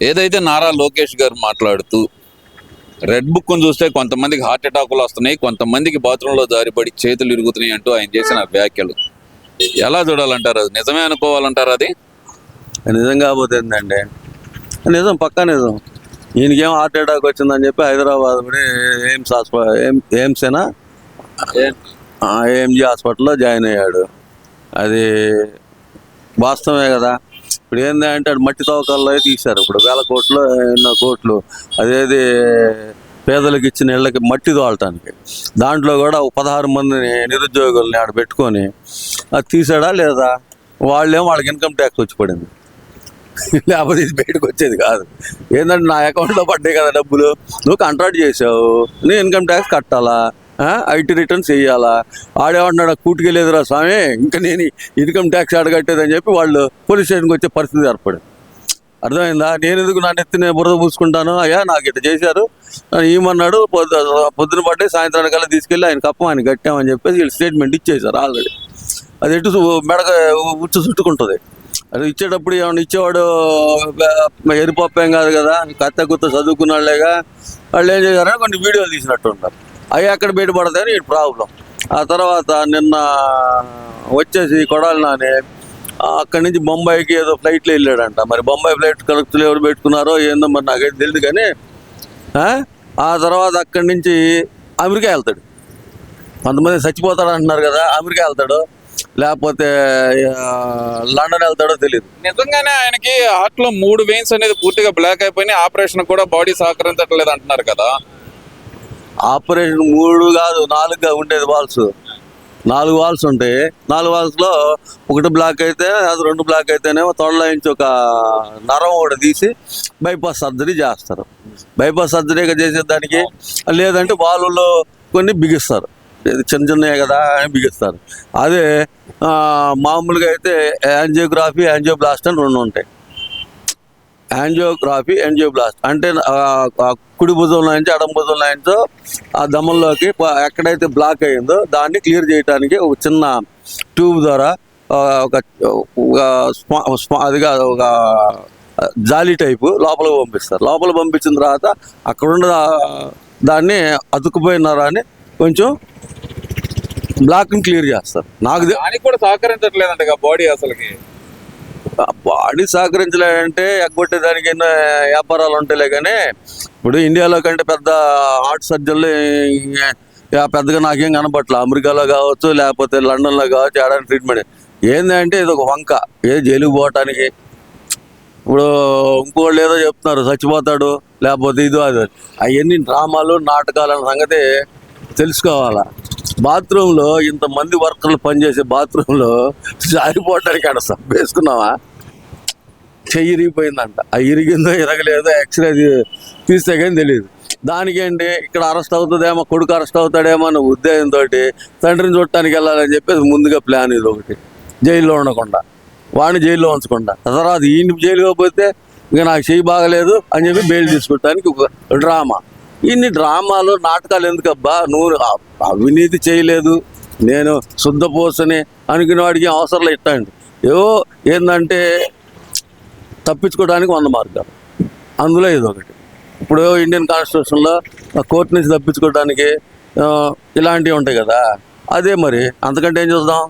ఏదైతే నారా లోకేష్ గారు మాట్లాడుతూ రెడ్ బుక్ చూస్తే కొంతమందికి హార్ట్ అటాకులు వస్తున్నాయి, కొంతమందికి బాత్రూంలో జారిపడి చేతులు ఇరుగుతున్నాయి అంటూ ఆయన చేసిన వ్యాఖ్యలు ఎలా చూడాలంటారు? అది నిజమే అనుకోవాలంటారు? అది నిజం కాకపోతే ఏంటండి, నిజం పక్కా నిజం. ఈయనకేం హార్ట్ అటాక్ వచ్చిందని చెప్పి హైదరాబాద్ కూడా ఎయిమ్సేనా ఏఎంజీ హాస్పిటల్లో జాయిన్ అయ్యాడు. అది వాస్తవమే కదా. ఇప్పుడు ఏంటంటే అటు మట్టి తవ్వకాల్లో తీశారు. ఇప్పుడు వేల కోట్లు ఎన్నో కోట్లు అదేది పేదలకు ఇచ్చిన ఇళ్ళకి మట్టి తోలటానికి, దాంట్లో కూడా 16 మందిని నిరుద్యోగుల్ని ఆడ పెట్టుకొని అది తీసాడా లేదా? వాళ్ళకి ఇన్కమ్ ట్యాక్స్ వచ్చి పడింది, లేకపోతే ఇది బయటకు వచ్చేది కాదు. ఏంటంటే నా అకౌంట్లో పడ్డాయి కదా డబ్బులు, నువ్వు కాంట్రాక్ట్ చేసావు, నేను ఇన్కమ్ ట్యాక్స్ కట్టాలా, ఐటీ రిటర్న్స్ వేయాలా? ఆడేమంటున్నాడు, కూటుకెళ్ళేదిరా స్వామి, ఇంకా నేను ఇన్కమ్ ట్యాక్స్ ఆడగట్టేదని చెప్పి వాళ్ళు పోలీస్ స్టేషన్కి వచ్చే పరిస్థితి ఏర్పడింది. అర్థమైందా? నేను ఎందుకు నా నెత్తిని బురద పూసుకుంటాను? అయ్యా నాకు ఇట్లా చేశారు ఏమన్నాడు, పొద్దున పడ్డే సాయంత్రానికల్లా తీసుకెళ్ళి ఆయన కప్ప ఆయన కట్టామని చెప్పేసి వీళ్ళు స్టేట్మెంట్ ఇచ్చేశారు ఆల్రెడీ. అది ఎటు మెడక ఉచ్చు చుట్టుకుంటుంది. అది ఇచ్చేటప్పుడు ఏమన్నా ఇచ్చేవాడు ఎరిపప్పేం కాదు కదా, కత్త గుత్త చదువుకున్న వాళ్ళేగా. వాళ్ళు ఏం చేశారని కొన్ని వీడియోలు తీసినట్టు ఉంటారు, అవి ఎక్కడ బయటపడతాయని ఈ ప్రాబ్లం. ఆ తర్వాత నిన్న వచ్చేసి కొడాలి నాని అక్కడి నుంచి బొంబాయికి ఏదో ఫ్లైట్లో వెళ్ళాడంట. మరి బొంబాయి ఫ్లైట్ కలెక్టర్లు ఎవరు పెట్టుకున్నారో ఏందో మరి నాకైతే తెలియదు. కానీ ఆ తర్వాత అక్కడి నుంచి అమెరికా వెళ్తాడు. కొంతమంది చచ్చిపోతాడు అంటున్నారు కదా, అమెరికా వెళ్తాడు, లేకపోతే లండన్ వెళ్తాడో తెలియదు. నిజంగానే ఆయనకి హార్ట్ లో 3 వెయిన్స్ అనేది పూర్తిగా బ్లాక్ అయిపోయినాయి, ఆపరేషన్ కూడా బాడీ సహకరించట్లేదు అంటున్నారు కదా. ఆపరేషన్ 3 కాదు 4గా ఉండేది వాల్స్. 4 వాల్స్ ఉంటాయి. 4 వాల్స్లో ఒకటి బ్లాక్ అయితే అది 2 బ్లాక్ అయితేనేమో తొడలో నుంచి ఒక నరం కూడా తీసి బైపాస్ సర్జరీ చేస్తారు. బైపాస్ సర్జరీగా చేసేదానికి లేదంటే వాళ్ళలో కొన్ని బిగిస్తారు, చిన్న చిన్నవి కదా అని బిగిస్తారు. అదే మామూలుగా అయితే యాంజియోగ్రఫీ యాంజియోబ్లాస్ట్ అని 2 ఉంటాయి. యాంజియోగ్రఫీ యాంజియోబ్లాస్ట్ అంటే కుడి భుజంలో నుంచి ఎడమ భుజంలో నుంచి ఆ దమంలోకి ఎక్కడైతే బ్లాక్ అయ్యిందో దాన్ని క్లియర్ చేయడానికి ఒక చిన్న ట్యూబ్ ద్వారా అదిగా ఒక జాలీ టైపు లోపలికి పంపిస్తారు. లోపలికి పంపించిన తర్వాత అక్కడున్న దాన్ని అతుక్కుపోయిన నరాన్ని కొంచెం బ్లాక్ని క్లియర్ చేస్తారు. నాకు దానికి కూడా సహకరించట్లేదంట బాడీ. అసలుకి బాడీ సహకరించలేదంటే ఎగ్గొట్టేదానికి ఎన్నో వ్యాపారాలు ఉంటాయిలే. కానీ ఇప్పుడు ఇండియాలో కంటే పెద్ద హార్ట్ సర్జన్లు పెద్దగా నాకేం కనపట్ల. అమెరికాలో కావచ్చు లేకపోతే లండన్లో కావచ్చు ఏడాది ట్రీట్మెంట్ ఏంటంటే ఇది ఒక వంక. జైలుకి పోవటానికి ఇప్పుడు ఇంకోళ్ళు ఏదో చెప్తున్నారు చచ్చిపోతాడు లేకపోతే ఇది అది, అవన్నీ డ్రామాలు నాటకాలు అన్న సంగతి తెలుసుకోవాలా. బాత్రూంలో ఇంతమంది వర్కర్లు పనిచేసే బాత్రూంలో జారిపోవటానికి ఆడ సబ్బు వేసుకున్నావా, చెయ్యి ఇరిగిపోయిందంట. ఆ ఇరిగిందో ఇరగలేదో ఎక్స్రే తీస్తే కానీ తెలియదు. దానికేంటి ఇక్కడ అరెస్ట్ అవుతుందేమో, కొడుకు అరెస్ట్ అవుతాడేమో అన్న ఉద్దేశంతో తండ్రిని చూడటానికి వెళ్ళాలని చెప్పేసి ముందుగా ప్లాన్ ఇది ఒకటి. జైల్లో ఉండకుండా వాడిని జైల్లో ఉంచకుండా తర్వాత ఈయన జైలుగా పోతే ఇంకా నాకు చెయ్యి బాగలేదు అని చెప్పి బెయిల్ తీసుకోవటానికి ఒక డ్రామా. ఇన్ని డ్రామాలు నాటకాలు ఎందుకబ్బా? నువ్వు అవినీతి చేయలేదు, నేను శుద్ధపోసని అనుకునే వాడికి అవసరం ఇట్టండి. ఏవో ఏంటంటే తప్పించుకోవడానికి 100 మార్గాలు, అందులో ఇది ఒకటి. ఇప్పుడు ఇండియన్ కాన్స్టిట్యూషన్లో కోర్టు నుంచి తప్పించుకోవడానికి ఇలాంటివి ఉంటాయి కదా. అదే మరి అంతకంటే ఏం చూద్దాం.